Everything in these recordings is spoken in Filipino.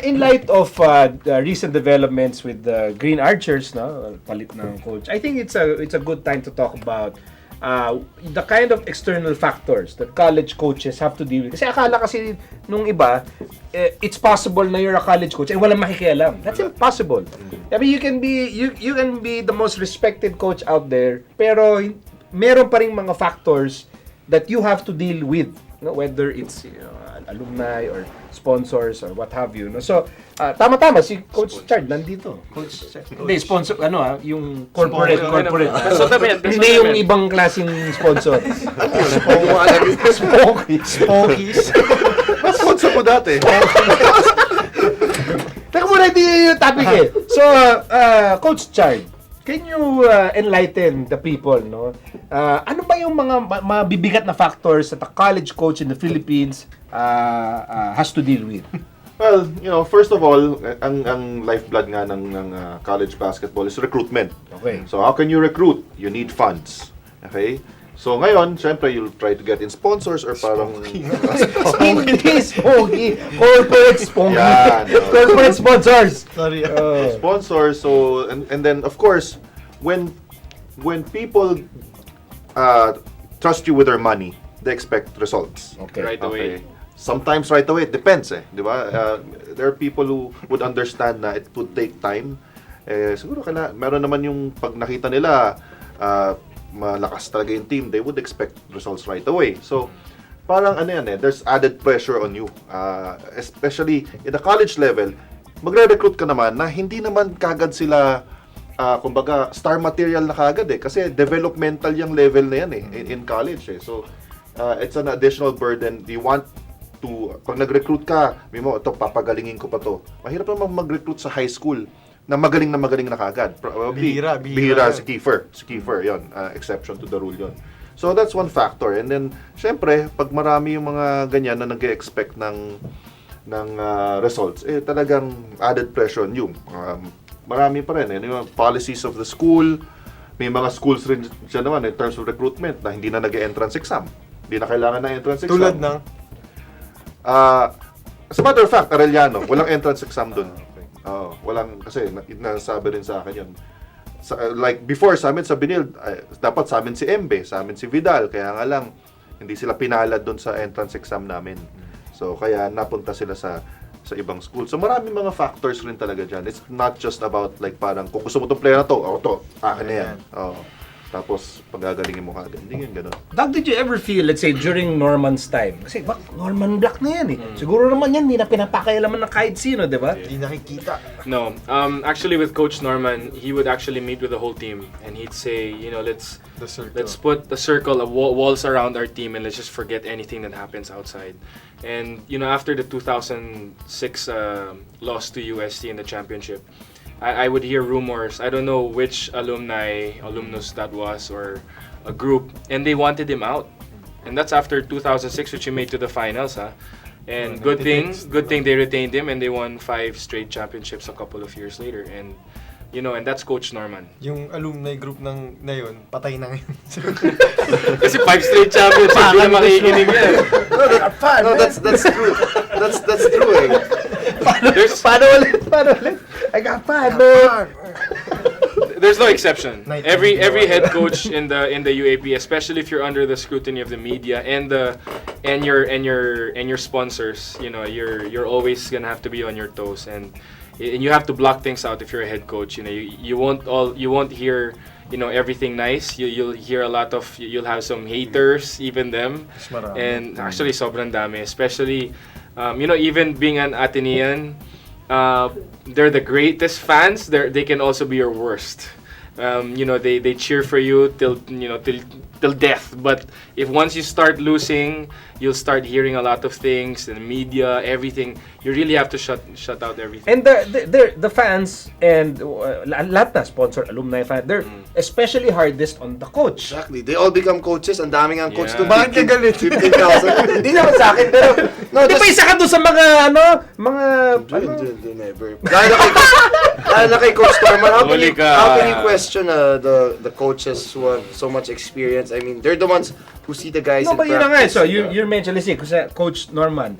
In light of the recent developments with the Green Archers, no, palit ng coach, I think it's a good time to talk about the kind of external factors that college coaches have to deal with. Kasi akala kasi nung iba, it's possible na you're a college coach and walang makikialam. That's impossible. I mean, you can be the most respected coach out there, pero meron pa ring mga factors that you have to deal with, no? Whether it's alumni or sponsors or what have you, no? So tama si Coach Chard nandito. Coach hindi sponsor yung corporate. Hindi yung ibang klaseng sponsor. Smokies. Sponsor mo dati. Teka muna, hindi yung topic eh. So Coach Chard, can you enlighten the people, no? Ano ba yung mga mabibigat na factors that a college coach in the Philippines has to deal with? Well, first of all, ang lifeblood nga ng college basketball is recruitment. Okay. So how can you recruit? You need funds. Okay? So ngayon, syempre, you'll try to get in sponsors or parang... Smoky. Corporate smoky. Yan, Corporate sponsors. Sorry. Sponsors. So, and then, of course, when people trust you with their money, they expect results. Okay. Right away. Sometimes right away, it depends di ba? There are people who would understand na it would take time. Siguro meron naman yung pag nakita nila malakas talaga yung team, they would expect results right away. So, parang there's added pressure on you. Especially in the college level, magre-recruit ka naman na hindi naman kagad sila kumbaga star material na kagad kasi developmental yung level na yan in college So, it's an additional burden. You want to, pag nag-recruit ka, ito, papagalingin ko pa to. Mahirap naman mag-recruit sa high school na magaling na kagad. Bihira si Kiefer, yon. Exception to the rule yon. So that's one factor. And then, syempre, pag marami yung mga ganyan na nag-expect ng results, talagang added pressure on you. Marami pa rin. Yung policies of the school, may mga schools rin siya naman in terms of recruitment na hindi na nag-entrance exam. Hindi na kailangan ng entrance exam. Tulad ng? As a matter of fact, Arellano, walang entrance exam dun. Walang, kasi nasabi rin sa akin yun. Like before, sa amin sa Binil, dapat sa amin si Embe, sa amin si Vidal, kaya nga lang, hindi sila pinalad dun sa entrance exam namin. So, kaya napunta sila sa ibang school. So, maraming mga factors rin talaga dyan. It's not just about like parang, kung gusto mo itong player na to, akin na yan. Tapos, pagagalingin mo kagad. Hindi yan gano'n. Doug, did you ever feel, let's say, during Norman's time? Kasi, Norman Black na yan Siguro naman yan, hindi na pinapakailaman ng kahit sino, di ba? Hindi nakikita. No. Actually, with Coach Norman, he would actually meet with the whole team and he'd say, let's put the circle of walls around our team and let's just forget anything that happens outside. And, after the 2006 loss to UST in the championship, I would hear rumors. I don't know which alumnus that was or a group, and they wanted him out. And that's after 2006, which he made to the finals, And good thing they retained him, and they won 5 straight championships a couple of years later. And and that's Coach Norman. Yung alumni group na yun, patay na ngayon. Kasi 5 straight championships, hindi na makikinig yan. No, that's true. That's true Paano ulit? I got five, man. There's no exception. Every head coach in the UAP, especially if you're under the scrutiny of the media and your sponsors, you're always gonna have to be on your toes, and you have to block things out if you're a head coach. You won't hear everything nice. You'll hear a lot of, you'll have some haters, even them, and actually sobrang dami, especially even being an Atenean. They're the greatest fans. They can also be your worst. They cheer for you till death. But if once you start losing, you'll start hearing a lot of things, the media, everything. You really have to shut out everything. And the fans and lahat na sponsor, alumni fan, they're especially hardest on the coach. Exactly. They all become coaches. Ang daming ang coach doon. Bakit ka galit? 15,000. Hindi naman sa akin, pero di ba isa ka doon sa mga Never. Dahil na kay Coach Norman, how can you question the coaches who have so much experience? I mean, they're the ones who see the guys No, in but yun na nga. practice. So, you mentioned, let's say, Coach Norman.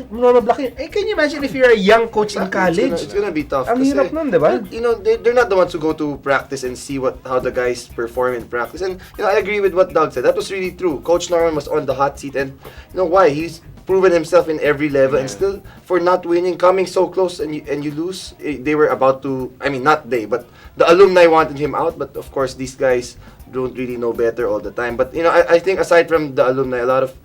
Norman Black, can you imagine if you're a young coach in college? It's gonna be tough. Ang kasi, hirap nun, di ba? You know, they're not the ones who go to practice and see how the guys perform in practice. And you know, I agree with what Doug said. That was really true. Coach Norman was on the hot seat, and you know why? He's proven himself in every level, and still for not winning, coming so close, and you lose. They were about to. I mean, not they, but the alumni wanted him out. But of course, these guys don't really know better all the time. But you know, I think aside from the alumni, a lot of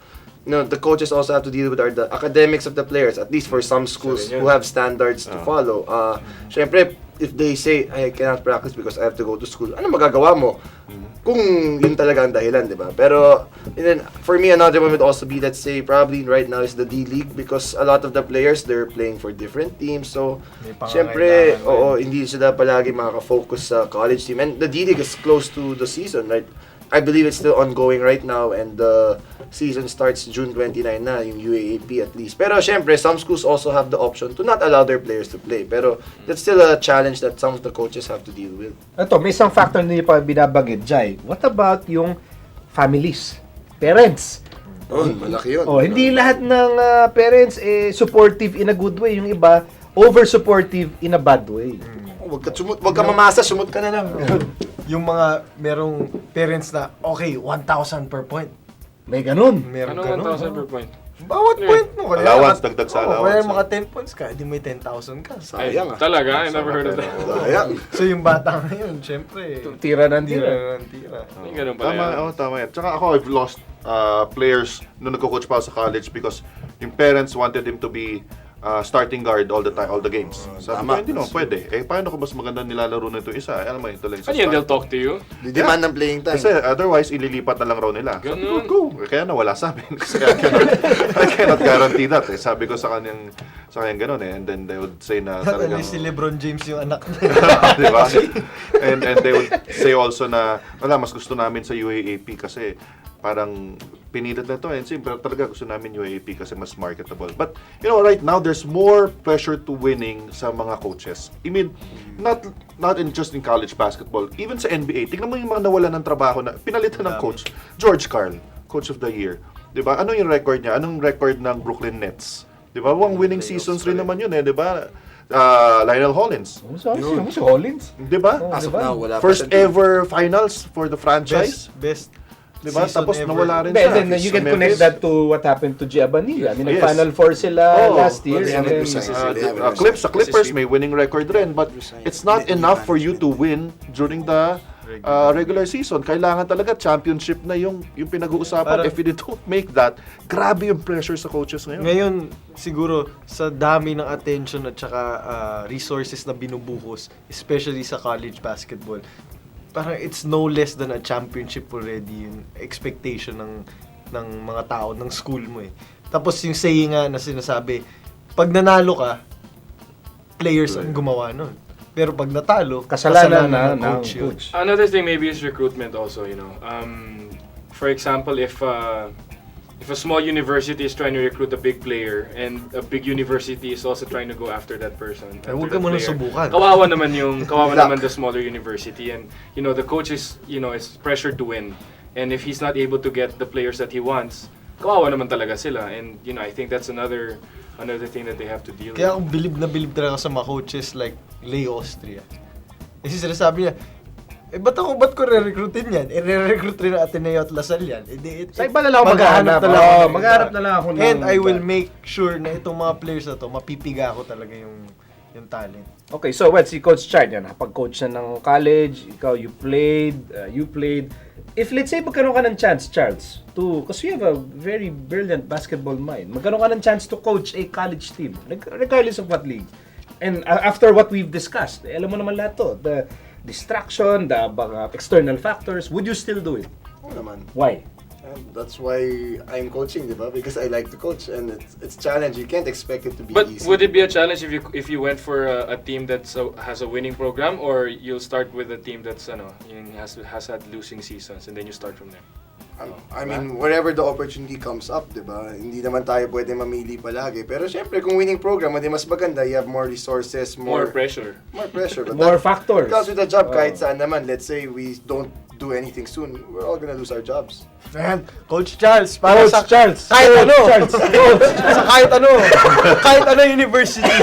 the coaches also have to deal with the academics of the players, at least for some schools who have standards to follow. Syempre, if they say, I cannot practice because I have to go to school, ano magagawa mo? Kung yun talaga ang dahilan, di ba? Pero, and then, for me, another one would also be, let's say, probably right now is the D-League because a lot of the players, they're playing for different teams. So, syempre, hindi sila palagi makaka-focus sa college team. And the D-League is close to the season, right? I believe it's still ongoing right now and the season starts June 29 na, yung UAAP at least. Pero syempre, some schools also have the option to not allow their players to play. Pero that's still a challenge that some of the coaches have to deal with. Ito, may isang factor na niyo pa binabagit, Jai. What about yung families? Parents? Malaki yun. Hindi lahat ng parents supportive in a good way. Yung iba, over-supportive in a bad way. Wag ka mamasa, sumut ka na lang. Yung mga merong parents na, okay, 1,000 per point. May ganun. Meron Ano ganun. 1,000 per point? Bawat point mo. Allowance, dagdag sa allowance. Kaya mga 10 points ka, di may 10,000 ka. Sayang Talaga? I never heard of that. Sayang. So yung bata ngayon, syempre, Tira ng tira tira. ng tira. May ganun pala Tama, yan. tama yan. Tsaka ako, I've lost players nung nagko-coach pa ako sa college because yung parents wanted him to be starting guard all the games. Sabi ko, hindi naman pwede. Paano ko mas maganda nilalaro nito isa? Alam mo, ito lang isa. Ano yun, they'll talk to you? Demand ng playing time. Kasi otherwise, ililipat na lang raw nila. Sabi ko, Ganun. go! Kaya nawala sa amin. Kasi I cannot guarantee that. Sabi ko sa kanyang ganun And then they would say na At talagang... least si Lebron James yung anak niya. Di ba? And they would say also na, mas gusto namin sa UAAP kasi parang pinilit na to pero talaga gusto namin UAAP kasi mas marketable. But, right now, there's more pressure to winning sa mga coaches. I mean, not just in college basketball, even sa NBA. Tingnan mo yung mga nawalan ng trabaho na pinalitan ng coach. George Karl, Coach of the Year. Di ba? Ano yung record niya? Anong record ng Brooklyn Nets? Di ba? Winning seasons rin naman yun di ba? Lionel Hollins. Si Hollins. Di ba? As of now, wala pa First siya. ever finals for the franchise. Best Di ba? season Tapos ever. nawala rin Then siya. you can Sa connect Memphis. that to what happened to Giovanni. I mean, Yes. nag-Final Four sila last year. Well, And then, Sa Clippers may winning record rin, but it's not enough for you to win during the regular season. Kailangan talaga championship na yung pinag-uusapan. Parang- If you don't make that, grabe yung pressure sa coaches ngayon. Ngayon, siguro, sa dami ng attention at saka resources na binubuhos, especially sa college basketball, parang it's no less than a championship already yung expectation ng mga tao, ng school mo Tapos yung saying nga na sinasabi, pag nanalo ka, players ang gumawa nun. Pero pag natalo, kasalanan na ng ng coach yun. coach. Another thing maybe is recruitment also, For example, if a small university is trying to recruit a big player and a big university is also trying to go after that person. Huwag after ka that muna player, subukan. Kawawa naman the smaller university and the coach is pressured to win. And if he's not able to get the players that he wants, kawawa naman talaga sila. And I think that's another thing that they have to deal Kaya with. ako bilib talaga sa mga coaches like Leo Austria. Kasi sinasabi niya, ba't ko re-recruitin yan? Re-recruit rin ang Ateneo at Lasal yan. Sa iba na lang ako maghahanap. Maghahanap na lang ako ng... And I will make sure na itong mga players na to, mapipiga ko talaga yung talent. Okay, so si Coach Chard yan, pag-coach na ng college, ikaw, you played. If let's say magkaroon ka ng chance, Charles, because you have a very brilliant basketball mind, magkaroon ka ng chance to coach a college team, regardless of what league. And after what we've discussed, alam mo naman lahat to, the distraction, the external factors, would you still do it? Oo naman. Why? And that's why I'm coaching, di ba? Because I like to coach and it's challenge. You can't expect it to be But easy. would it be a challenge if you went for a team that has a winning program, or you'll start with a team that's has had losing seasons and then you start from there? I mean, wherever the opportunity comes up, di ba? Hindi naman tayo pwede mamili palagi. Pero syempre, kung winning program, mas maganda, you have more resources, More pressure. More pressure. But More that factors. comes with the job kahit saan naman. Let's say we don't do anything soon, we're all gonna lose our jobs. Ayan, Coach Charles, para Coach sa Charles. kahit Coach ano, Charles. sa kahit ano university.